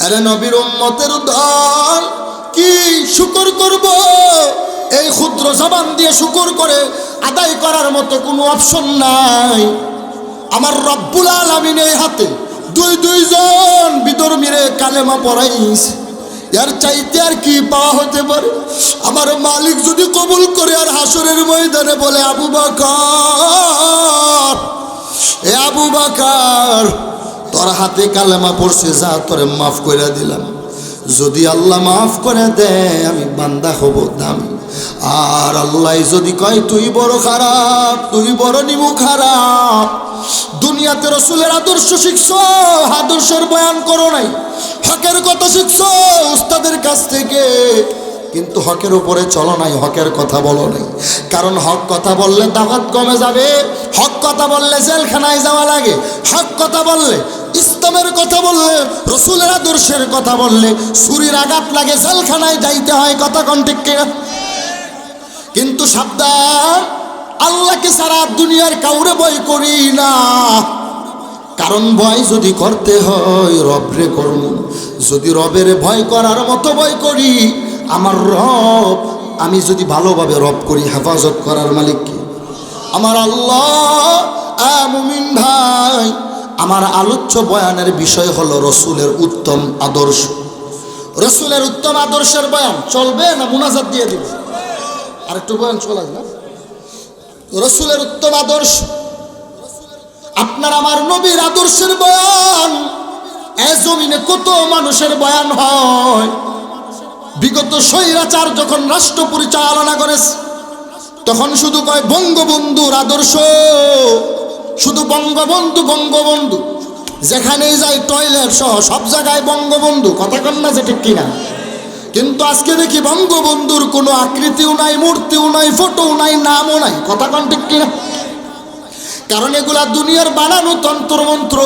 আরে নবীর উম্মতের দল কি শুকর করব? এই ক্ষুদ্র জবান দিয়ে শুকর করে আদায় করার মতো কোনো অপশন নাই। আমার রব্বুল আলামিনের হাতে দুইজন বিধর্মীরে কালেমা পড়াইছে, এর চাইতে আর কি পাওয়া হতে পারে? আমার মালিক যদি কবুল করে আর হাসরের ময়দানে বলে, আবু বকর, এ আবু বকর, তোর হাতে কালেমা পড়ছে, যা তোরে মাফ করে দিলাম। যদি আল্লাহ মাফ করে দেয় আমি বান্দা হব দামি। আর আল্লাহ যদি কয় তুই বড় খারাপ, তুই বড় নিমু খারাপ, দুনিয়াতে রসুলের আদর্শ শিখছো, আদর্শের বয়ান করো নাই, হকের কথা শিখছো উস্তাদের কাছ থেকে, কিন্তু হকের উপরে চলো নাই, হকের কথা বলো নাই। কারণ হক কথা বললে দাওয়াত কমে যাবে, হক কথা বললে জেলখানায় যাওয়া লাগে, হক কথা বললে, ইসলামের কথা বললে, রসুলের আদর্শের কথা বললে ছুরির আঘাত লাগে, জেলখানায় যাইতে হয়। কথা কোন ঠিক কিনা? কিন্তু সাবধান, আল্লাহকে সারা দুনিয়ার কাউরে ভয় করি না। কারণ ভয় যদি করতে হয় রবরে করব। যদি রবের ভয় করার মতো ভয় করি, আমার রব, আমি যদি ভালোভাবে রব করি, হেফাজত করার মালিক কি? আমার আল্লাহ। মুমিন ভাই, আমার আলোচ্য বয়ানের বিষয় হলো রসুলের উত্তম আদর্শ। রসুলের উত্তম আদর্শের বয়ান চলবে না মুনাজাত দিয়ে দিবে? আর একটু বয়ান চলে না? রসুলের উত্তম আদর্শ, আপনার আমার নবীর আদর্শের বয়ান। এ জমিনে কত মানুষের বয়ান হয়। বিগত স্বৈরাচার যখন রাষ্ট্র পরিচালনা করেছে, তখন শুধু কয় বঙ্গবন্ধুর আদর্শ, শুধু বঙ্গবন্ধু বঙ্গবন্ধু, যেখানেই যায় টয়লেট সহ সব জায়গায় বঙ্গবন্ধু। কথা কন না যে ঠিক কিনা? কিন্তু আজকে দেখি বঙ্গবন্ধুর কোনো আকৃতিও নাই, মূর্তিও নাই, ফটোও নাই, নামও নাই। কথা কন ঠিক কিনা? কারণ এগুলা দুনিয়ার বানানো তন্ত্রমন্ত্র,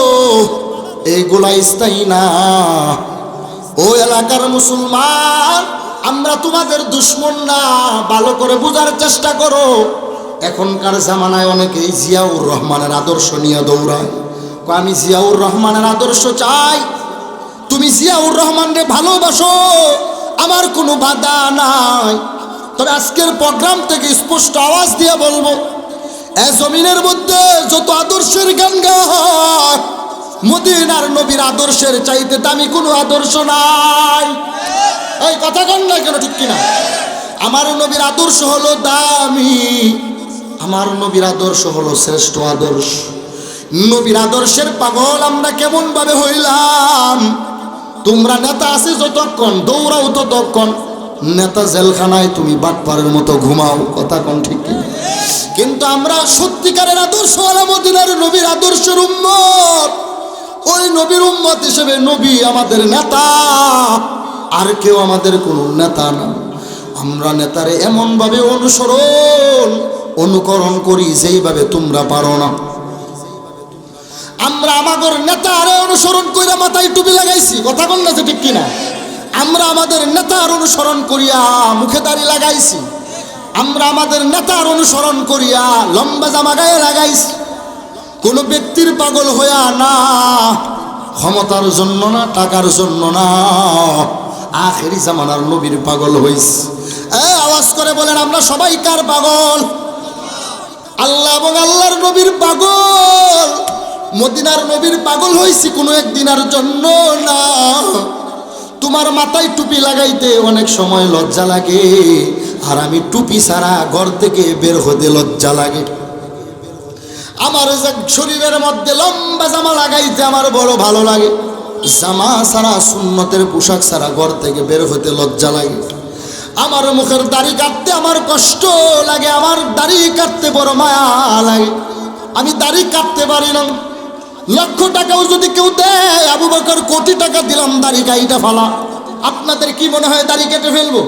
এইগুলা স্থায়ী না। ও এলাকার মুসলমান, আমরা তোমাদের দুশ্মন না, ভালো করে বোঝার চেষ্টা করো। এখনকার জামানায় অনেকেই জিয়াউর রহমানের আদর্শ নিয়ে দৌড়ায়। আমি জিয়াউর রহমানের আদর্শ চাই, তুমি জিয়াউর রহমানকে ভালোবাসো, আমার কোনো বাধা নাই। তবে আজকের প্রোগ্রাম থেকে স্পষ্ট আওয়াজ দিয়ে বলবো, এই জমিনের মধ্যে যত আদর্শের গান গাওয়া হয়, মদিনার নবীর আদর্শের চাইতে দামি কোনো আদর্শ নাই। এই কথা কন না কেন? ঠিক কিনা? আমার নবীর আদর্শ হলো দামি, আমার নবীর আদর্শ হলো শ্রেষ্ঠ আদর্শ। নবীর আদর্শের পাগল আমরা কেমন ভাবে হইলাম? তোমরা নেতা আছে যতক্ষণ, দৌড়াও ততক্ষণ, নেতা জেলখানায়, তুমি বাটপারের মতো ঘুমাও। কথা কোন ঠিক কিনা? কিন্তু আমরা সত্যিকারের আদর্শ ওয়ালা মদিনার নবীর আদর্শের উম্মত। ওই নবীর উম্মত হিসেবে নবী আমাদের নেতা, আর কেউ আমাদের কোনো নেতা না। আমরা নেতারে এমন ভাবে অনুকরণ করি যেইভাবে তোমরা পারো না। আমরা আমাদের নেতারে অনুসরণ কইরা মাথায় টুপি লাগাইছি। কথা বল না যে ঠিক কিনা? আমরা আমাদের নেতার অনুসরণ করিয়া মুখে দাড়ি লাগাইছি, আমরা আমাদের নেতার অনুসরণ করিয়া লম্বা জামা গায়ে লাগাইছি। কোনো ব্যক্তির পাগল হইয়া না, ক্ষমতার জন্য না, টাকার জন্য না, আখেরি জামানার নবীর পাগল হইছে। আওয়াজ করে বলেন, আমরা সবাই কার পাগল? আল্লাহ এবং আল্লাহর নবীর পাগল। মদিনার নবীর পাগল হইছি কোনো একদিনের জন্য না। তোমার মাথায় টুপি লাগাইতে অনেক সময় লজ্জা লাগে, আর আমি টুপি ছাড়া ঘর থেকে বের হতে লজ্জা লাগে। আমার শরীরের মধ্যে লম্বা জামা লাগাইতে আমার বড় ভালো লাগে, জামা ছাড়া, সুন্নতের পোশাক ছাড়া ঘর থেকে বের হতে লজ্জা লাগে। আমার মুখের দাড়ি কাটতে আমার কষ্ট লাগে, আমার দাড়ি কাটতে বড় মায়া লাগে, আমি দাড়ি কাটতে পারি না। লক্ষ টাকাও যদি কেউ দেয়, আবু বকর কোটি টাকা দিলাম দাড়ি কাইটা ফালা, আপনাদের কি মনে হয় দাড়ি কেটে ফেলবো?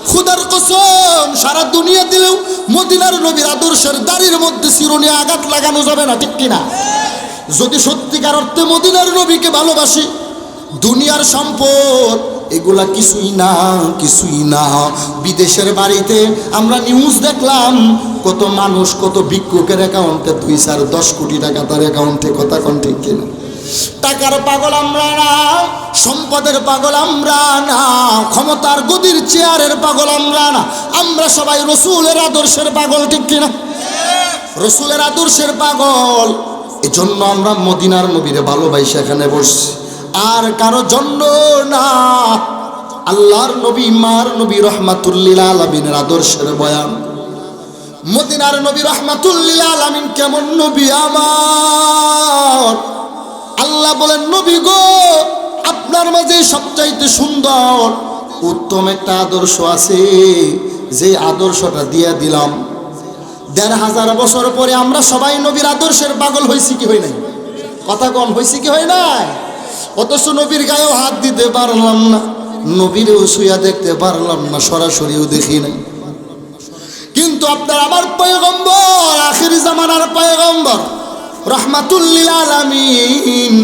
খুদার কসম, সারা দুনিয়া দিলেও মদিনার নবীর আদর্শের দাড়ির মধ্যে চিরুনি আঘাত লাগানো যাবে না। ঠিক কিনা? যদি সত্যিকার অর্থে মদিনার নবীকে ভালোবাসি, দুনিয়ার সম্পদ এগুলা কিছুই না, কিছুই না। বিদেশের বাড়িতে আমরা নিউজ দেখলাম, কত মানুষ, কত ভিক্ষুকের অ্যাকাউন্টে 2-4-10 কোটি টাকা তার অ্যাকাউন্টে। কথা কোন ঠিক কিনা? টাকার পাগল আমরা না, সম্পদের পাগল আমরা না, ক্ষমতার গদির চেয়ারের পাগল আমরা না, আমরা সবাই রসুলের আদর্শের পাগল, ঠিক কিনা? রসুলের আদর্শের পাগল। এজন্য আমরা মদিনার নবীরে ভালোবাসি এখানে বসছি, আর কারো জন্য না। আল্লাহর নবী, মার নবী রহমাতুল লিল আলামিনের আদর্শের বয়ান। মদিনার নবী রহমাতুল লিল আলামিন কেমন নবী আমার? আল্লাহ বলেন, নবী গো, আপনার মাঝে সবচাইতে সুন্দর উত্তম একটা আদর্শ আছে, যে আদর্শটা দিয়ে দিলাম। ১৫০০ বছর পরে আমরা সবাই নবীর আদর্শের পাগল হয়েছি কি হই নাই? কথা কম, হয়েছি কি হয় নাই? অথচ নবীর গায়েও হাত দিতে পারলাম না, নবীরেও শুয়া দেখতে পারলাম না, সরাসরিও দেখি নাই। কিন্তু আপনার আমার পয়গম্বর, আখির জামানার পয়গম্বর রহমাতুল লিল আলামিন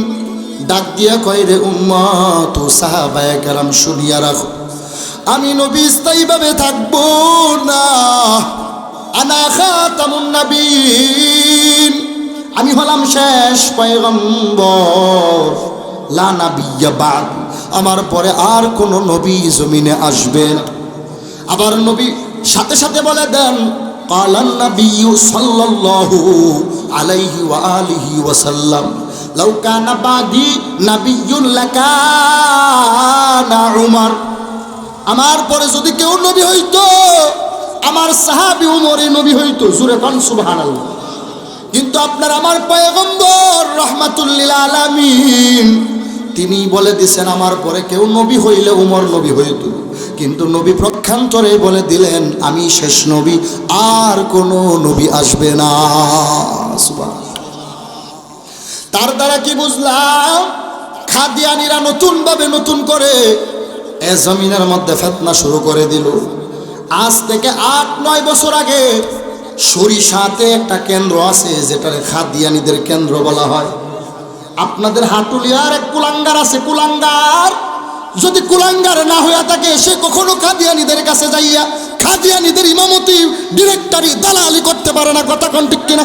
ডাক দিয়া কয়, রে উম্মত ও সাহাবায়ে কেরাম, শুনিয়া রাখো, আমি নবী স্থায়ীভাবে থাকবো না। আনা খাতামুন নবীন, আমি হলাম শেষ পয়গম্বর। লা নাবিয়্যা বাদ, আমার পরে আর কোন নবী জমিনে আসবে না। আবার নবী সাথে সাথে বলে দেন, কালান নাবিয়্যু সাল্লাল্লাহু আলাইহি ওয়া আলিহি ওয়া সাল্লাম, লাউ কানা বাদি নাবিয়্যুন লাকানা উমর। আমার পরে যদি কেউ নবী হইতো, আমার সাহাবী উমরই নবী হইতো। জোরে কোন সুবহানাল্লাহ। কিন্তু আপনার আমার পয়গম্বর রহমাতুল লিল আলামিন তিনি বলে দিছেন, আমার পরে কেউ নবী হইলে উমর নবী হইতো। কিন্তু নবী প্রক্ষান্তরে বলে দিলেন, আমি শেষ নবী, আর কোনো নবী আসবে না। সুবহানাল্লাহ। তার দ্বারা কি বুঝলাম? খাদিয়ানিরা নতুন ভাবে নতুন করে এ জমিনের মধ্যে ফিতনা শুরু করে দিল। আজ থেকে ৮-৯ বছর আগে সরিষাতে একটা কেন্দ্র আছে, যেটারে খাদিয়ানিদের কেন্দ্র বলা হয়। আপনাদের হাটুলিয়ার এক কুলাঙ্গার আছে, কুলাঙ্গার। যদি কুলাঙ্গার না হইয়া থাকে, সে কখনো খাদিয়ানিদের কাছে যাইয়া খাদিয়ানিদের ইমামতি, ডিরেক্টরি, দালালি করতে পারে না। কথা কোন ঠিক কিনা?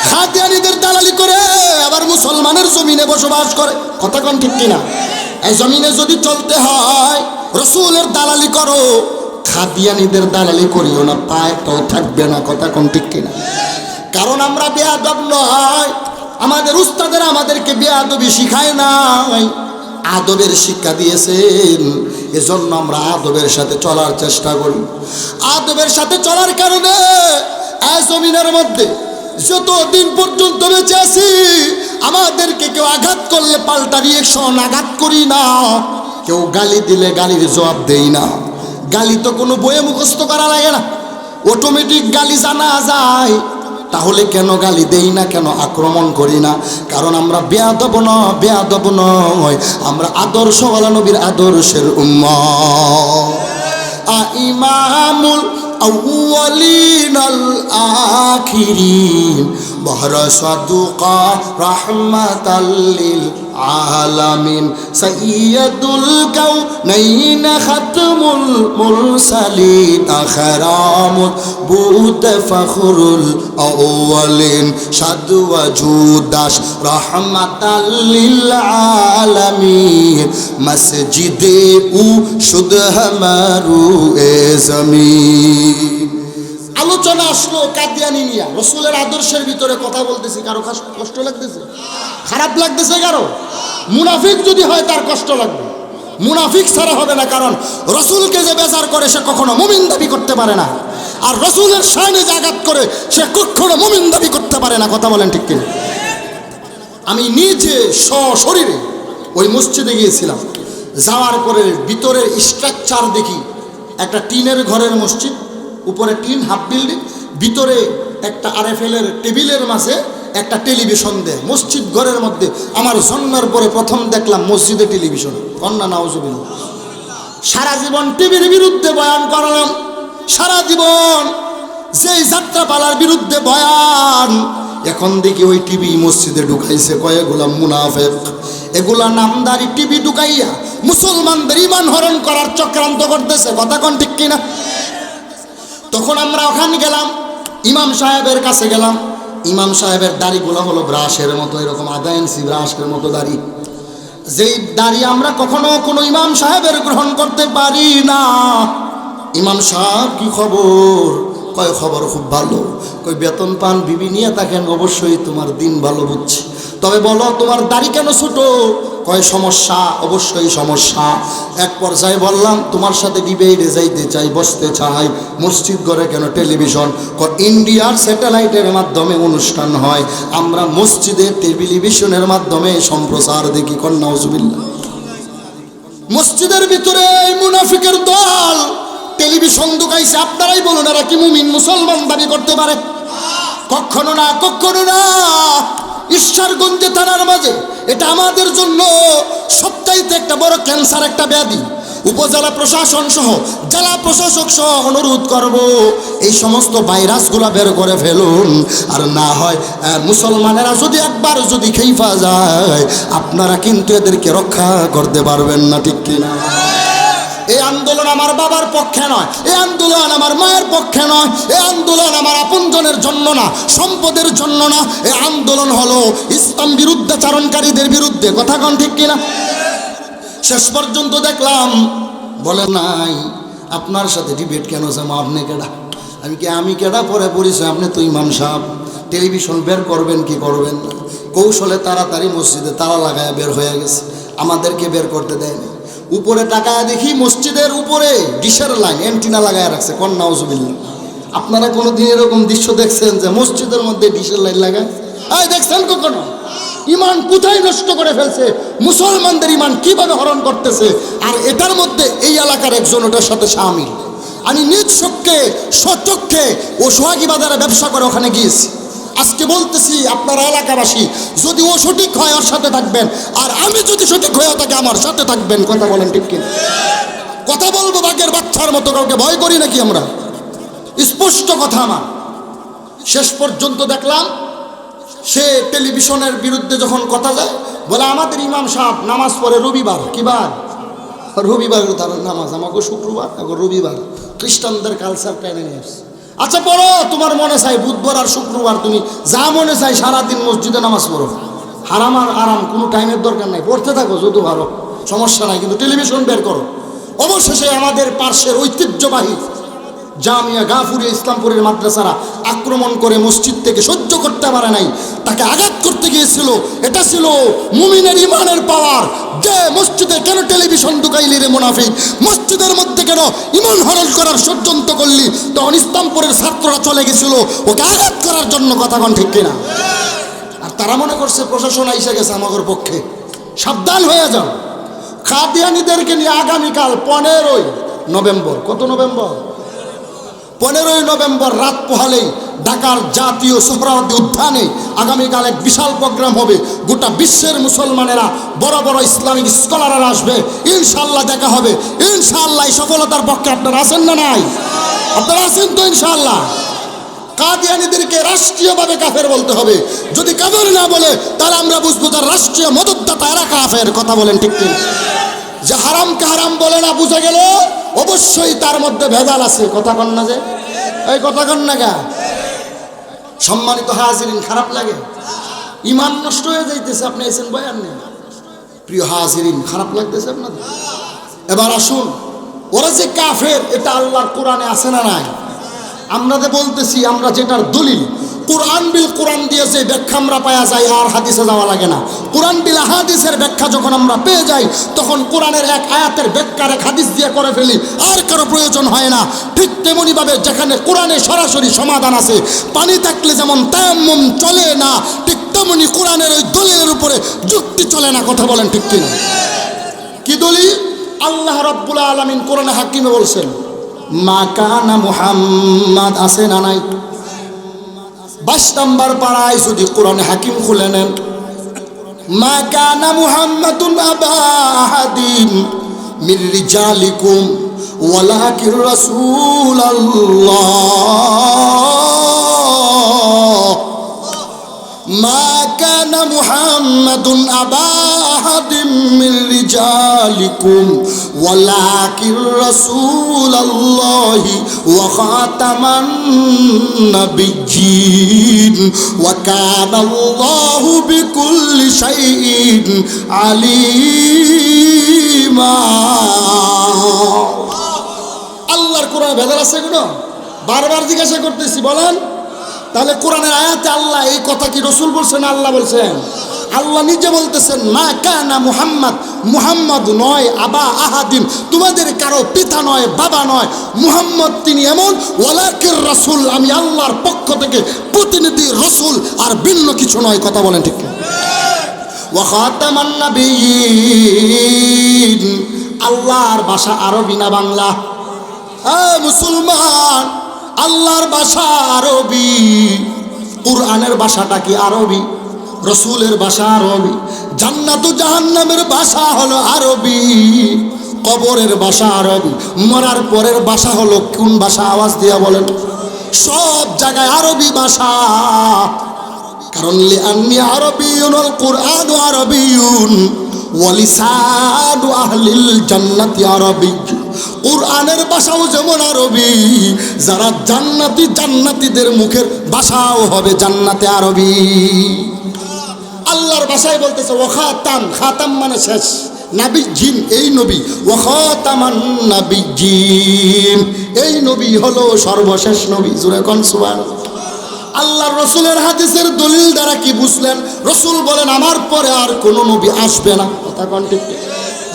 খাদিয়ানিদের দালালি করে আবার মুসলমানের জমিনে বসবাস করে। কথা কোন ঠিক কিনা? এই জমিনে যদি চলতে হয়, রসুলের দালালি করো, খাদিয়ানিদের দালালি করিও না, পায়টাও থাকবে না। কথা কোন ঠিক কিনা? কারণ আমরা বেয়াদব নয়, আমাদের উস্তাদের আমাদেরকে বেয়াদবি শিখায় নাই, আদবের শিক্ষা দিয়েছেন। এজন্য আমরা আদবের সাথে চলার চেষ্টা করি। আদবের সাথে চলার কারণে এই জমিনের মধ্যে যতদিন পর্যন্ত বেঁচে আছি, আমাদেরকে কেউ আঘাত করলে পাল্টা রিয়েকশন, আঘাত করি না। কেউ গালি দিলে গালির জবাব দেই না। গালি তো কোনো বইয়ে মুখস্থ করা লাগে না, অটোমেটিক গালি জানা যায়। তাহলে কেন গালি দেই না, কেন আক্রমণ করি না? কারণ আমরা বেয়াদব নয়, আমরা আদর্শওয়ালা নবীর আদর্শের উম্মত। ইমামুল আউয়ালিন আল আখিরিন বহরা সাদুকা রাহমাতাল লিল আলামিন সাইয়্যিদুল কাউনাইন খাতমুল মুরসালিন আখরামুল বুত ফখরুল আউয়ালিন সাদু ওয়াজুদাস রাহমাতাল লিল আলামিন মসজিদে উ শুদ হামারু এ জমিন। আলোচনা আসলো কাদিয়ানী নিয়া, রসুলের আদর্শের ভিতরে কথা বলতেছি। কারো কষ্ট লাগতেছে? খারাপ লাগতেছে কারো? মুনাফিক যদি হয় তার কষ্ট লাগবে, মুনাফিক ছাড়া হবে না। কারণ রসুলকে যে বেজার করে সে কখনো মুমিন দাবি করতে পারে না, আর রসুলের শানে যে আঘাত করে সে কখনো মুমিন দাবি করতে পারে না। কথা বলেন ঠিক কিনা? আমি নিজে সশরীরে ওই মসজিদে গিয়েছিলাম, যাওয়ার পরে ভিতরের স্ট্রাকচার দেখি, একটা টিনের ঘরের মসজিদ, উপরে টিন, হাফ বিল্ডিং, ভিতরে একটা RFL এর টেবিলের মাঝে একটা টেলিভিশন দেয় মসজিদ ঘরের মধ্যে। আমার জন্মের পরে প্রথম দেখলাম মসজিদে টেলিভিশন। কন্যা নাউজুবিল্লাহ। সারা জীবন টিভির বিরুদ্ধে বয়ান করলাম, সারা জীবন যেই যাত্রাপালার বিরুদ্ধে বয়ান, এখন দেখি ওই টিভি মসজিদে ঢুকাইছে কয়েকগুলা মুনাফিক। এগুলা নামদারি টিভি ঢুকাইয়া মুসলমানদের ঈমান হরণ করার চক্রান্ত করতেছে। কথা কোন ঠিক কিনা? তখন আমরা ওখানে গেলাম, ইমাম সাহেবের কাছে গেলাম, ইমাম সাহেবের দাড়িগুলো হলো ব্রাশের মতো, এরকম আধা ইঞ্চি ব্রাশের মতো দাড়ি। যেই দাড়ি আমরা কখনো কোনো ইমাম সাহেবের গ্রহণ করতে পারি না। ইমাম সাহেব কি খবর? কয় খবর খুব ভালো। কই বেতন পান, বিবি নিয়ে থাকেন, অবশ্যই তোমার দিন ভালো বুঝছি। তবে বলো তোমার দাড়ি কেন ছোট? কয় সমস্যা, অবশ্যই সমস্যা। এক পর্যায়ে বললাম তোমার সাথে ডিবেটে যাইতে চাই, বসতে চাই, মসজিদ ঘরে কেন টেলিভিশন? ইন্ডিয়ার স্যাটেলাইটের মাধ্যমে অনুষ্ঠান হয়, আমরা মসজিদে টেলিভিশনের মাধ্যমে সম্প্রচার দেখি। কন্যাউজুবিল্লাহ। মসজিদের ভিতরে এই মুনাফিকের দল টেলিভিশন ঢুকাইছে। আপনারাই বলুন এরা কি মুমিন মুসলমান দাবি করতে পারে? কখনো না, কখনো না। ঈশ্বরগঞ্জে থানার মাঝে এটা আমাদের জন্য সবচাইতে একটা বড় ক্যান্সার, একটা ব্যাধি। উপজেলা প্রশাসন সহ জেলা প্রশাসক সহ অনুরোধ করব এই সমস্ত ভাইরাসগুলো বের করে ফেলুন। আর না হয় মুসলমানেরা যদি একবার যদি খেইফা যায়, আপনারা কিন্তু এদেরকে রক্ষা করতে পারবেন না, ঠিক কিনা? এই আন্দোলন আমার বাবার পক্ষে নয়, এই আন্দোলন আমার মায়ের পক্ষে নয়, এই আন্দোলন আমার আপনজনের জন্য না, সম্পদের জন্য না। এই আন্দোলন হলো ইসলাম বিরুদ্ধাচারণকারীদের বিরুদ্ধে। কথা কোন ঠিক কিনা? শেষ পর্যন্ত দেখলাম বলে নাই আপনার সাথে ডিবেট কেন জামা, আপনি কেডা? আমি কেডা পরে পড়েছি, আপনি তো ইমাম সাহেব। টেলিভিশন বের করবেন কি করবেন না? কৌশলে তাড়াতাড়ি মসজিদে তালা লাগায় বের হয়ে গেছে, আমাদেরকে বের করতে দেয়নি। উপরে টাকায় দেখি মসজিদের উপরে ডিশের লাইন এন্টিনা লাগায় রাখছে। কন্যাউজুবিল্লাহ। আপনারা কোনোদিন এরকম দৃশ্য দেখছেন যে মসজিদের মধ্যে ডিশের লাইন লাগায়? এই দেখছেন কখনো? ইমান কোথায় নষ্ট করে ফেলছে, মুসলমানদের ইমান কিভাবে হরণ করতেছে। আর এটার মধ্যে এই এলাকার একজন ওটার সাথে শামিল। আমি নিজ সচক্ষে ও সোহাগী বাজারে ব্যবসা করে ওখানে গিয়েছি। আজকে বলতেছি আপনারা এলাকাবাসী, যদি ও সঠিক হয় ওর সাথে থাকবেন, আর আমি যদি সঠিক হয়ে থাকি আমার সাথে থাকবেন। কথা বলেন ঠিক কিনা? কথা বলবো বাঘের বাচ্চার মতো, কাউকে ভয় করি নাকি আমরা? স্পষ্ট কথা আমার। শেষ পর্যন্ত দেখলাম সে টেলিভিশনের বিরুদ্ধে যখন কথা যায়, বলে আমাদের ইমাম সাহেব নামাজ পড়ে রবিবার। কি বার? রবিবার তার নামাজ, আমাকে শুক্রবার, এখন রবিবার। খ্রিস্টানদের কালচার টেনে নিয়ে আসছে। আচ্ছা পড়ো, তোমার মনে চাই বুধবার আর শুক্রবার তুমি যা মনে চাই সারাদিন মসজিদে নামাজ পড়ো। হারাম আর আরাম কোনো টাইমের দরকার নাই, পড়তে থাকো যত ভালো, সমস্যা নাই, কিন্তু টেলিভিশন বের করো। অবশেষে আমাদের পার্শ্বের ঐতিহ্যবাহী জামিয়া গাফুরিয়া ইসলামপুরের মাদ্রাসারা আক্রমণ করে মসজিদ থেকে সহ্য করতে পারে নাই, তাকে আঘাত করতে গিয়েছিল। এটা ছিল মুমিনের ইমানের পাওয়ার। যে মসজিদে কেন টেলিভিশন ঢুকাইলি রে মুনাফিক? মসজিদের মধ্যে কেন ইমান হরণ করার ষড়যন্ত্র করলি? তখন ইসলামপুরের ছাত্ররা চলে গেছিল ওকে আঘাত করার জন্য। কথা কোন ঠিক কিনা? আর তারা মনে করছে প্রশাসন এসে গেছে আমাদের পক্ষে। সাবধান হয়ে যাও। কাদিয়ানীদেরকে নিয়ে আগামীকাল 15ই নভেম্বর, কত নভেম্বর? 15ই নভেম্বর রাত পোহালেই ঢাকার জাতীয় সোহরাওয়ার্দী উদ্যানে আগামীকাল এক বিশাল প্রোগ্রাম হবে। গোটা বিশ্বের মুসলমানেরা, বড় বড় ইসলামিক স্কলাররা আসবে। ইনশাআল্লাহ দেখা হবে। ইনশাআল্লাহ এই সফলতার পক্ষে আপনারা আছেন না নাই? আপনারা আছেন তো ইনশাআল্লাহ? কাদিয়ানীদেরকে রাষ্ট্রীয়ভাবে কাফের বলতে হবে। যদি কাফের না বলে তাহলে আমরা বুঝবো তার রাষ্ট্রীয় মদতদাতা এরা কাফের। কথা বলেন ঠিক কি? যে হারামকে হারাম বলে না বুঝে গেল, অবশ্যই তার মধ্যে ভেজাল আছে। কথা কন না যে? এই কথা কন না গা? সম্মানিত হাজিরিন, খারাপ লাগে? ইমান নষ্ট হয়ে যাইতেছে। আপনি এসেন বয়ান নেই। প্রিয় হাজিরিন, খারাপ লাগতেছে আপনাদের? এবার আসুন, ওরা যে কাফের এটা আল্লাহর কোরআনে আছে না নাই? আমরা যে বলতেছি, আমরা যেটার দলিল কোরআন বিল কোরআন দিয়ে যে ব্যাখ্যা আমরা পাওয়া যায়, আর হাদিসে যাওয়া লাগে না। কোরআন বিল হাদিসের ব্যাখ্যা যখন আমরা পেয়ে যাই, তখন কোরআনের এক আয়াতের ব্যাখ্যার এক হাদিস দিয়ে করে ফেলি, আর কারো প্রয়োজন হয় না। ঠিক তেমনিভাবে যেখানে কোরআনে সরাসরি সমাধান আছে, পানি থাকলে যেমন তায়াম্মুম চলে না, ঠিক তেমনি কোরআনের ওই দলিলের উপরে যুক্তি চলে না। কথা বলেন ঠিক কিনা? কি দলিল? আল্লাহ রাব্বুল আলামিন কোরআনে হাকিমে বলছেন, মা কানা মুহাম্মাদ, আছে না নাই? 22 নম্বর পারায় যদি কোরআনে হাকিম খুলে নেন, মা কানা মুহাম্মাদুন আবা আহাদিম মির রিজালিকুম ওয়ালাকির রাসূলুল্লাহ। মা কানা মুহাম্মাদুন আবা আহাদিম মিন রিজালিকুম ওয়ালাকিন রাসূলুল্লাহি ওয়া খাতামান নাবিয়্যিন ওয়া কানা আল্লাহু বিকুল্লি শাইইন আলিমা। আল্লাহর কোরআনে ভেজাল আছে কোনো? বারবার জিজ্ঞাসা করতেছি, বলেন। তাহলে কোরআনের আয়াতে আল্লাহ এই কথা কি রাসূল বলছেন, আল্লাহ বলছেন? আল্লাহ নিজে বলতেছেন, মা কানা মুহাম্মদ, মুহাম্মদ নয় আবা আহাদিন, তোমাদের কারো পিতা নয়, বাবা নয়, মুহাম্মদ তিনি এমন, ওয়ালাকির রাসূল, আমি আল্লাহর পক্ষ থেকে প্রতিনিধি রাসূল, আর ভিন্ন কিছু নয়। কথা বলেন ঠিক? ওয়া খাতামান নাবিয়্যিন, আল্লাহর ভাষা আরবি না বাংলা? মুসলমান, আল্লাহর ভাষা আরবি, কুরআনের ভাষাটা কি আরবি, রসুলের ভাষা আরবি, জান্নাত ও জাহান্নামের ভাষা হলো আরবি, কবরের ভাষা আরবি, মরার পরের ভাষা হলো কোন ভাষা? আওয়াজ দিয়া বলেন। সব জায়গায় আরবি ভাষা, কারণ লিআন্নি আরবিয়ুন আল কুরআন আরবিয়ুন ওয়া লিসানু আহলিল জান্নাতি আরবি। কুরআনের ভাষাও যেমন আরবি, যারা জান্নাতি, জান্নাতীদের মুখের ভাষাও হবে জান্নাতে আরবি। আল্লাহর ভাষায় বলতেছে ওয়া খাতাম, খাতাম মানে শেষ, নাবিয়্যিন এই নবী, ওয়া খাতামান নাবিয়্যিন এই নবী হলো সর্বশেষ নবী। জোরে কোন সুবহানাল্লাহ। আল্লাহর রসুলের হাদিসের দলিল দ্বারা কি বুঝলেন? রসুল বলেন আমার পরে আর কোনো নবী আসবে না। কথা কোন ঠিক?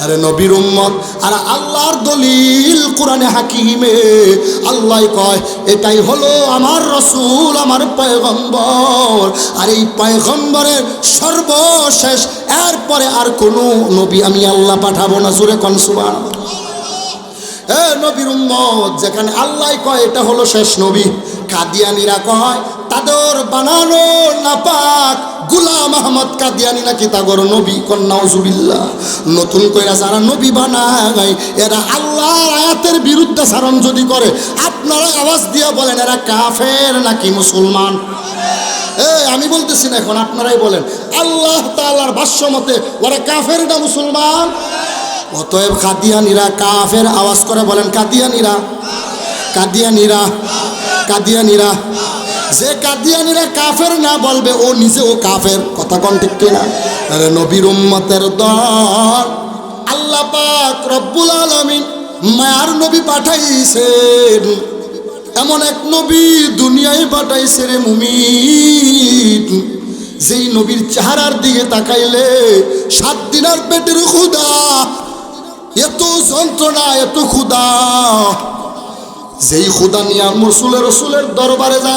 আরে নবীর উম্মত, আর আল্লাহর দলিল কোরআনে হাকিমে আল্লাহ কয় এটাই হলো আমার রসুল, আমার পয়গম্বর, আর এই পয়গম্বরের সর্বশেষ, এরপরে আর কোনো নবী আমি আল্লাহ পাঠাবো না। জোরে কোন সুবহানাল্লাহ। নবীর উম্মত যেখানে আল্লাহ কয় এটা হলো শেষ নবী, কাদিয়ানীরা কয় তাদের বানানো নাপাক গোলাম আহমদ কাদিয়ানী নাকি তাগর নবী। নাউজুবিল্লাহ। নতুন কইরা যারা নবী বানায় এরা আল্লাহর আয়াতের বিরুদ্ধে সারণ যদি করে, আপনারা আওয়াজ দিয়ে বলেন এরা কাফের নাকি মুসলমান? আমি বলতেছি না, এখন আপনারাই বলেন আল্লাহ তাআলার ভাষ্য মতে ওরা কাফের না মুসলমান? অতএব কাদিয়ানীরা কাফের। আওয়াজ করে বলেন কাদিয়ানীরা, কাদিয়ানীরা, কাদিয়ানীরা। যে কাদিয়ানীরা কাফের না বলবে ও নিজেও কাফের। কথা কোন ঠিক কিনা? আরে নবীর উম্মতের দল আল্লাহ পাক রব্বুল আলামিন মায়ার নবী পাঠাইছেন, এমন এক নবী দুনিয়ায় পাঠাইছে রে মুমিন, যেই নবীর চেহারার দিকে তাকাইলে 7 দিনের পেটের ক্ষুধা, এত যন্ত্রণা, এত ক্ষুধা, যেই ক্ষুধা নিয়ে রসুলের দরবারে যা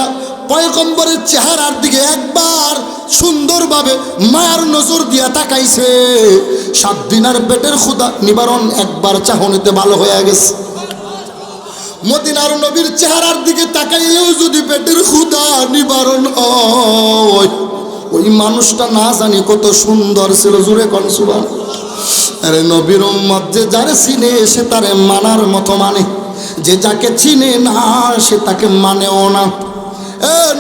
পয়গম্বরের চেহারার দিকে একবার সুন্দরভাবে মায়ার নজর দিয়া তাকাইছে, 7 দিনের পেটের ক্ষুধা নিবারণ একবার চাহনিতে ভালো হয়ে গেছে। মদিনার নবীর চেহারার দিকে তাকাইলেও যদি পেটের ক্ষুধা নিবারণ হয়, ওই মানুষটা না জানি কত সুন্দর ছিল। জুড়ে কোন সুবহানাল্লাহ। আরে নবীর উম্মত যে যারে চিনে সে তারে মানার মতো মানে, যে যাকে চিনে না সে তাকে মানেও না।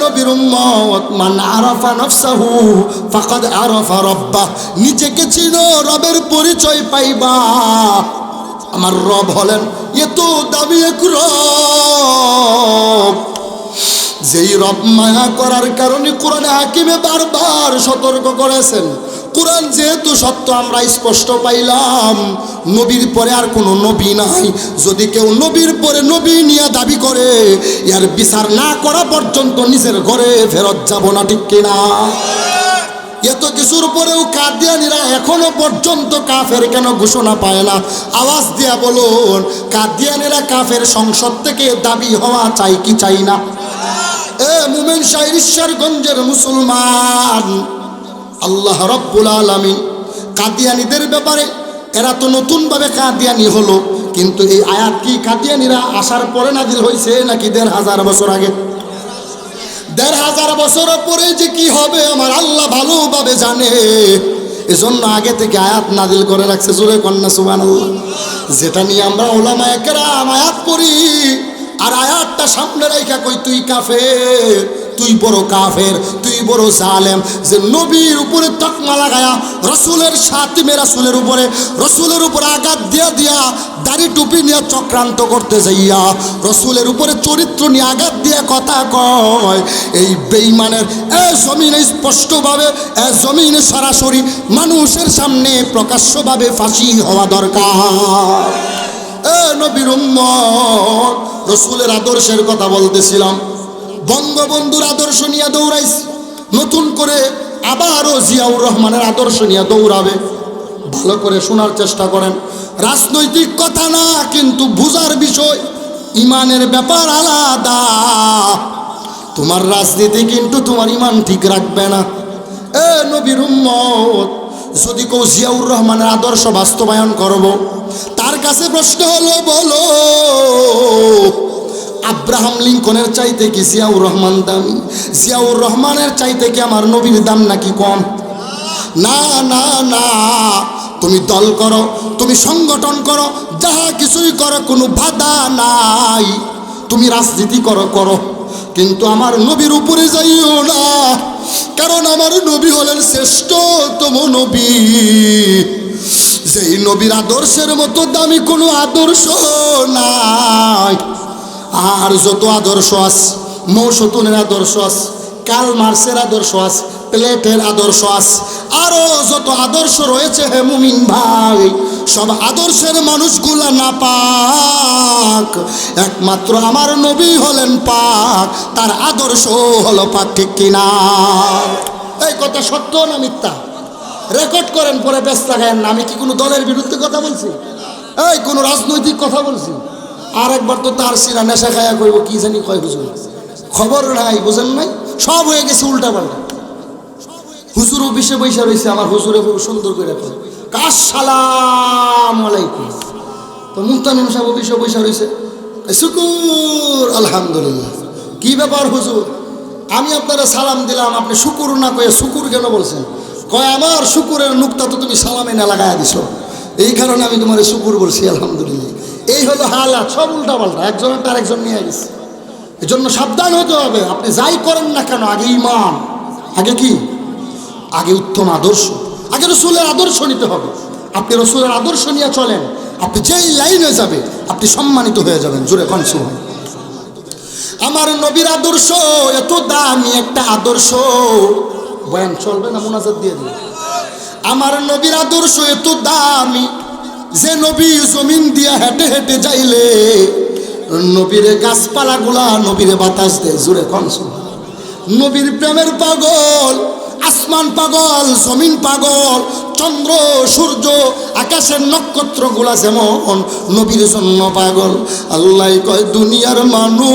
নবীর উম্মত মান আরাফা নাফসাহু ফাকাদ আরাফা রাব্বাহ, নিজেকে চিনো রবের পরিচয় পাইবা। আমার রব হলেন এত দামি এক রব, যেই রব মায়া করার কারণে কোরআনে হাকিমে বারবার সতর্ক করেছেন। কোরআন যেহেতু সত্য আমরা স্পষ্ট পাইলাম, নবীর পরে আর কোনো নবী নাই। যদি কেউ নবীর পরে নবী নিয়ে দাবি করে, এর বিচার না করা পর্যন্ত নিজের ঘরে ফেরত যাব না। ঠিক কিনা? এত কিছুর পরেও কাদিয়ানীরা এখনো পর্যন্ত কাফের কেন ঘোষণা পায় না? আওয়াজ দিয়া বলুন, কাদিয়ানীরা কাফের সংসদ থেকে দাবি হওয়া চাই কি চাই না? মুমিন শাহীর ঈশ্বরগঞ্জের মুসলমান, আল্লাহ রব্বুল আলামিন কাদিয়ানীদের ব্যাপারে, এরা তো নতুনভাবে কাদিয়ানী হলো, কিন্তু এই আয়াত কি কাদিয়ানীরা আসার পরে নাজিল হয়েছে নাকি 1500 বছর আগে? 1500 বছর পরে যে কি হবে আমার আল্লাহ ভালোভাবে জানে, এজন্য আগে থেকে আয়াত নাজিল করে রাখছে। জোরে কন্যা সুবহানাল্লাহ। যেটা নিয়ে আমরা উলামায়ে কেরাম আয়াত পড়ি, আর আয়াতটা সামনে রাইখা কই তুই কাফের, তুই বড় কাফের, তুই বড় জালেম, যে নবীর উপরে তকমা লাগায়া রসুলের সাতিমে রাসূলের উপরে আঘাত দিয়া দাড়ি টুপি নিয়ে চক্রান্ত করতে যাইয়া রসুলের উপরে চরিত্র নিয়ে আঘাত দিয়ে কথা কয়। এই বেঈমানের জমিনে স্পষ্টভাবে জমিনে সরাসরি মানুষের সামনে প্রকাশ্যভাবে ফাঁসি হওয়া দরকার। নবীর উম্মত, রসুলের আদর্শের কথা বলতেছিলাম। বঙ্গবন্ধুর আদর্শ নিয়ে দৌড়াইছি, নতুন করে আবারও জিয়াউর রহমানের আদর্শ নিয়ে দৌড়াবে। ভালো করে শোনার চেষ্টা করেন, রাজনৈতিক কথা না, কিন্তু বুঝার বিষয়। ইমানের ব্যাপার আলাদা। তোমার রাজনীতি কিন্তু তোমার ইমান ঠিক রাখবে না। নবীর উম্মত, যদি কেউ জিয়াউর রহমানের আদর্শ বাস্তবায়ন করব, তার কাছে প্রশ্ন হলো, বলো আব্রাহাম লিঙ্কনের চাইতে কি জিয়াউর রহমান দামি? জিয়াউর রহমানের চাইতে কি আমার নবীর দাম নাকি কম? না না না, তুমি দল করো, তুমি সংগঠন করো, যাহা কিছুই করো, কোনো বাধা নাই। তুমি রাজনীতি করো, কিন্তু আমার নবীর উপরে যাইও না, কারণ আমার নবী হলেন শ্রেষ্ঠতম নবী। যেই নবীর আদর্শের মতো দামি কোনো আদর্শ নাই। আর যত আদর্শ আছে, মৌসুতুনের আদর্শ আছে, কার্ল মার্ক্সের আদর্শ আছে, প্লেটের আদর্শ আছে, আরো যত আদর্শ রয়েছে, হে মুমিন ভাই, সব আদর্শের মানুষগুলা না পাক, একমাত্র আমার নবী হলেন পাক, তার আদর্শ হলো পাক। ঠিক কিনা? এই কথা সত্য না মিথ্যা? রেকর্ড করেন, পরে ব্যস্ত লাগায়েন না। আমি কি কোনো দলের বিরুদ্ধে কথা বলছি? এই কোনো রাজনৈতিক কথা বলছি? আর একবার তো তার সিরা নেশা খায়া করব, কি জানি কয় হুজুর, খবর নাই, বুঝেন নাই, সব হয়ে গেছে উল্টা পাল্টা। হুজুর অফিসে বৈশা রয়েছে, আমার হুজুরে খুব সুন্দর করে কয়, আসসালামু আলাইকুম। তো মুহতামিম সাহেব অফিসে বৈশা রয়েছে, শুকুর আলহামদুলিল্লাহ। কি ব্যাপার হুজুর, আমি আপনারা সালাম দিলাম, আপনি শুকুর না কয়ে শুকুর কেন বলছেন? কয়, আমার শুকুরের নুকতা তো তুমি সালামে না লাগাইয়া দিছো, এই কারণে আমি তোমার শুকুর বলছি আলহামদুলিল্লাহ। এই হলো হালাত, সব উল্টা পাল্টা, একজনের তার একজন নিয়ে গেছে। এই জন্য সাবধান হতে হবে। আপনি যাই করেন না কেন, আগে ইমান, আগে কি, আগে উত্তম আদর্শ, আগে রসুলের আদর্শ নিতে হবে। আপনি রসুলের আদর্শ নিয়ে চলেন, আপনি যেই লাইনে যাবে আপনি সম্মানিত হয়ে যাবেন। জোরে কনসু হয়। আমার নবীর আদর্শ এত দামি একটা আদর্শ, বয়ান চলবে না, মুনাজাত দিয়ে দিন। আমার নবীর আদর্শ এত দামি যে নবী জমিন দিয়া হেঁটে হেঁটে যাইলে নবীরে গাছপালাগুলা নবীরে বাতাস দেয়। জোরে কনসু। নবীর প্রেমের পাগল, আসমান পাগল, জমিন পাগল, চন্দ্র সূর্য আকাশের নক্ষত্রগুলা যেমন নবীর জন্য পাগল। আল্লাহ কয়, দুনিয়ার মানুষ,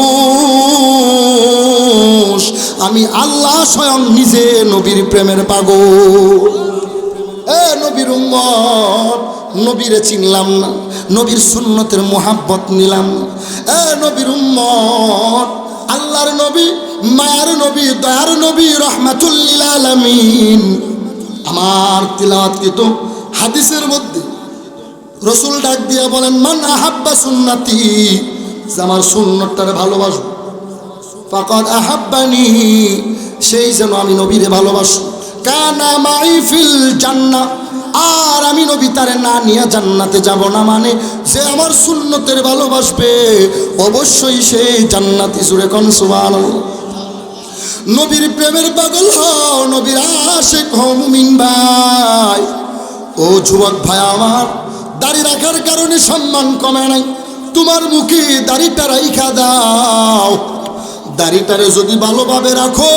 আমি আল্লাহ স্বয়ং নিজে নবীর প্রেমের পাগল। নবীর উম্মত, নবীরে চিনলাম না, নবীর সুন্নতের মোহাব্বত নিলাম না। নবীর উম্মত, আল্লাহর নবী, মায়ার নবী, দয়ার নবী, রাহমাতুল লিল আলামিন। আমার তিলাওয়াতকৃত হাদিসের মধ্যে রসুল ডাক দিয়া বলেন, মান আহাব্বা সুন্নতি, আমার সুন্নতটারে ভালোবাসো, ফাকাদ আহাব্বানি, সেই যেন আমি নবীরে ভালোবাসি। কানা মাই ফিল জান্নাহ, আর আমি নবী তারে না নিয়ে জান্নাতে যাব না, মানে যে আমার সুন্নতের ভালোবাসবে অবশ্যই সেই জান্নাতি। জোরে কোন সুবহানাল্লাহ। নবীর প্রেমের পাগল হও, নবীর আশিক হও মুমিন ভাই। ও যুবক ভাই আমার, দাড়ি রাখার কারণে সম্মান কমে নাই, তোমার মুখে দাড়িটা রাইখা দাও। দাড়িটারে যদি ভালোভাবে রাখো,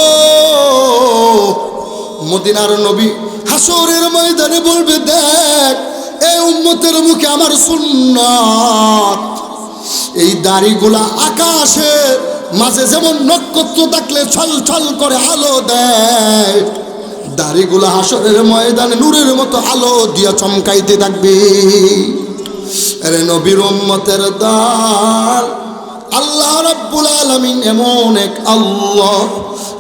মদিনার নবী হাসরের ময়দানে বলবে, দেখ এই উম্মতের মুখে আমার সুন্নাত। এই দাড়িগুলা আকাশের মাঝে যেমন নক্ষত্র থাকলে ছল ছল করে আলো দেয়, দাড়িগুলা হাসরের ময়দানে নূরের মতো আলো দিয়া চমকাইতে থাকবে। আরে নবীর উম্মতের দাল, আল্লাহ রাব্বুল আলামিন এমন এক আল্লাহ,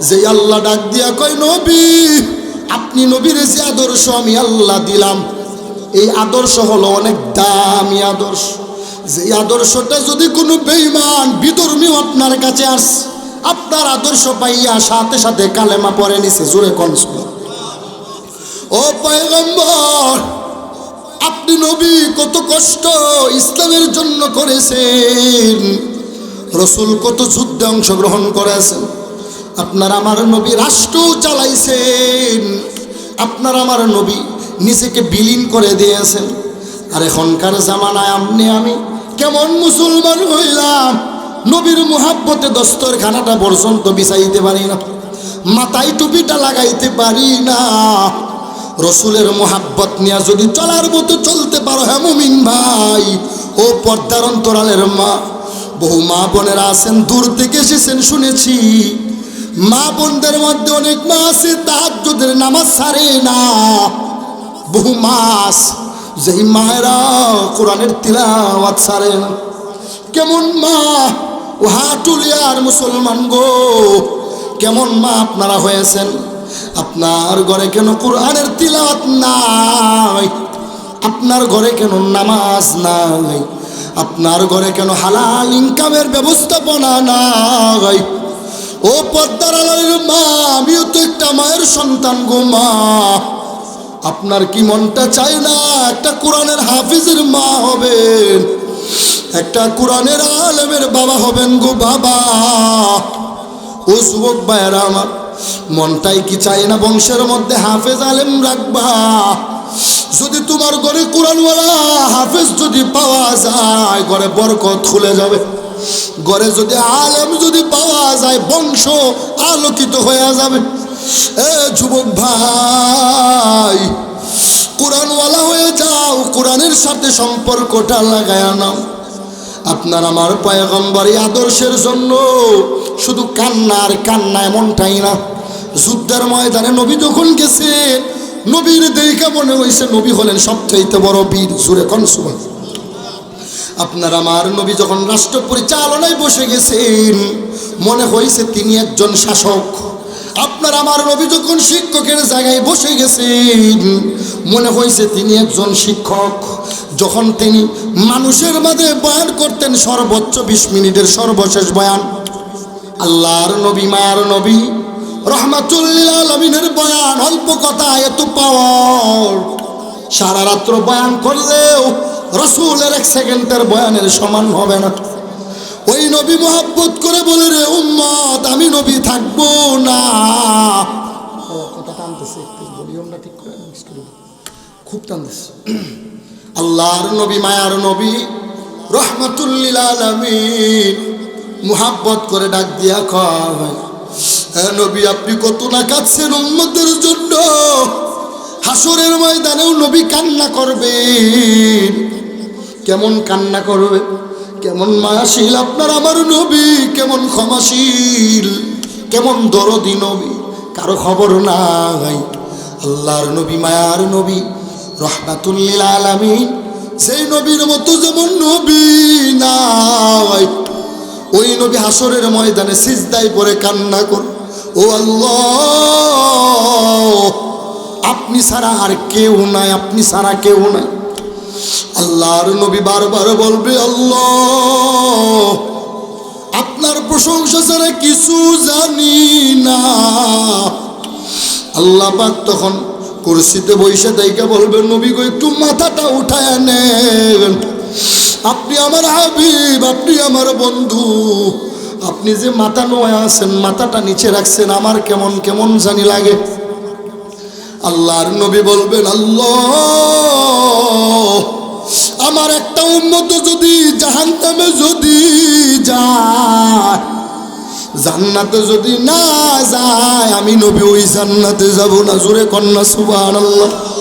যে আল্লাহ ডাক দিয়া কয়, নবী আপনি নবীর যে আদর্শ আমি আল্লাহ দিলাম, এই আদর্শ হলো অনেক দামি আদর্শ। যে আদর্শটা যদি কোনো বেঈমান বিধর্মীও আপনার কাছে আসে, আপনার আদর্শ পাইয়া সাথে সাথে কালেমা পড়ে নিছে। জোরে কোন সুবহান। ও পয়গম্বর, আপনি নবী কত কষ্ট ইসলামের জন্য করেছেন, রসুল কত যুদ্ধে অংশগ্রহণ করেছেন, আপনার আমার নবী রাষ্ট্র চালাইছেন, আপনার আমার নবী নিজেকে বিলীন করে দিয়েছেন। আর এখনকার জামানায় আপনি আমি কেমন মুসলমান হইলাম, নবীর মুহাব্বতে দস্তরখানাটা পর্যন্ত বিছাইতে পারি না, মাথায় টুপিটা লাগাইতে পারি না। রসুলের মুহাব্বত নিয়ে যদি চলার মতো চলতে পারো, হ্যাঁ মুমিন ভাই ও পর্দার অন্তরালের মা, বহু মা বোনেরা আছেন, দূর থেকে এসেছেন শুনেছি। মা বোনদের মধ্যে অনেক মা আছে তাহাজ্জুদের নামাজ ছাড়ে না। বহু মাস যেই মায়েরা কোরআনের তিলাওয়াত ছাড়ে না। কেমন মা ও হাটুলিয়ার মুসলমান গো, কেমন মা আপনারা হয়েছেন। আপনার ঘরে কেন কোরআনের তিলাওয়াত নাই? আপনার ঘরে কেন নামাজ নাই? আপনার ঘরে কেন হালাল ইনকামের ব্যবস্থাপনা নাই? ও পর্দার আড়ালের মা, আমিও তো একটা মায়ের সন্তান গো মা। আপনার কি মনটা চায় না একটা কোরআনের হাফিজের মা হবেন, একটা কোরআনের আলেমের বাবা হবেন গো বাবা? ও যুবক ভাইয়েরা আমার, মনটাই কি চায় না বংশের মধ্যে হাফেজ আলেম রাখবা? যদি তোমার ঘরে কোরআনওয়ালা হাফেজ যদি পাওয়া যায়, ঘরে বরকত খুলে যাবে। ঘরে যদি আলেম যদি পাওয়া যায়, বংশ আলোকিত হয়ে যাবে। এ যুবক ভাই, কোরআনওয়ালা হয়ে যাও, কোরআনের সাথে সম্পর্কটা লাগায় নাও। আপনার আমার পয়গম্বরী আদর্শের জন্য শুধু কান্না আর কান্না, এমনটাই না। যুদ্ধের ময়দানে নবী যখন গেছে, নবীর দেখে মনে হয়েছে নবী হলেন সবচাইতে বড় বীর। জুরে কোন সুবহান। আপনার আমার নবী যখন রাষ্ট্র পরিচালনায় বসে গেছেন, মনে হয়েছে তিনি একজন শাসক। আপনার আমার নবী যখন শিক্ষকের জায়গায় বসে গেছেন, মনে হয়েছে তিনি একজন শিক্ষক। যখন তিনি মানুষের মাঝে বয়ান করতেন, সর্বোচ্চ 20 মিনিটের সর্বশেষ বয়ান, আল্লাহর নবী মায়ার নবী রহমাতুল লিল আলামিনের বয়ান, অল্প কথা এত পাওয়ার। সারা রাত্র বয়ান করলেও রসুলের 1 সেকেন্ডের বয়ানের সমান হবে না। ওই নবী মুহাব্বত করে বলে, রে উম্মত, আমি নবী থাকবো না। কথা টানতেছে, একটু ভলিউমটা ঠিক করে খুব টানতেছে। আল্লাহর নবী মায়ার নবী রহমাতুল লিল আলামিন মুহাব্বত করে ডাক দিয়া কয়, হ্যাঁ নবী, আপনি কত না কাঁদছেন উম্মতের জন্য। হাসরের ময়দানেও নবী কান্না করবেন। কেমন কান্না করবে, কেমন মায়াশীল আপনার আমার নবী, কেমন ক্ষমাশীল, কেমন দরদি নবী, কারো খবর নাই। আল্লাহর নবী মায়ার নবী রহমাতুল লিল আলামিন, সেই নবীর মতো যেমন নবী নাই। ওই নবী হাসরের ময়দানে সিজদায় পড়ে কান্না কর, ও আল্লাহ, আপনি ছাড়া আর কেউ নাই, আপনি ছাড়া কেউ নাই। আল্লাহর নবী বারবার বলবে, আল্লাহ, আপনার প্রশংসা ছাড়া কিছু জানি না। আল্লাহ পাক তখন কুরসিতে বসে দেখে বলবেন, নবী গো একটু মাথাটা উঠায় নেন, আপনি আমার হাবিব, আপনি আমার বন্ধু, আপনি যে মাথা নোয়া আছেন, মাথাটা নিচে রাখছেন, আমার কেমন কেমন জানি লাগে। আল্লাহর নবী বলবেন, আল্লাহ, আমার একটা উম্মত যদি জাহান্নামে যদি যায়, জান্নাতে যদি না যায়, আমি নবী ওই জান্নাতে যাব না। জোরে কন্যা সুবহানাল্লাহ।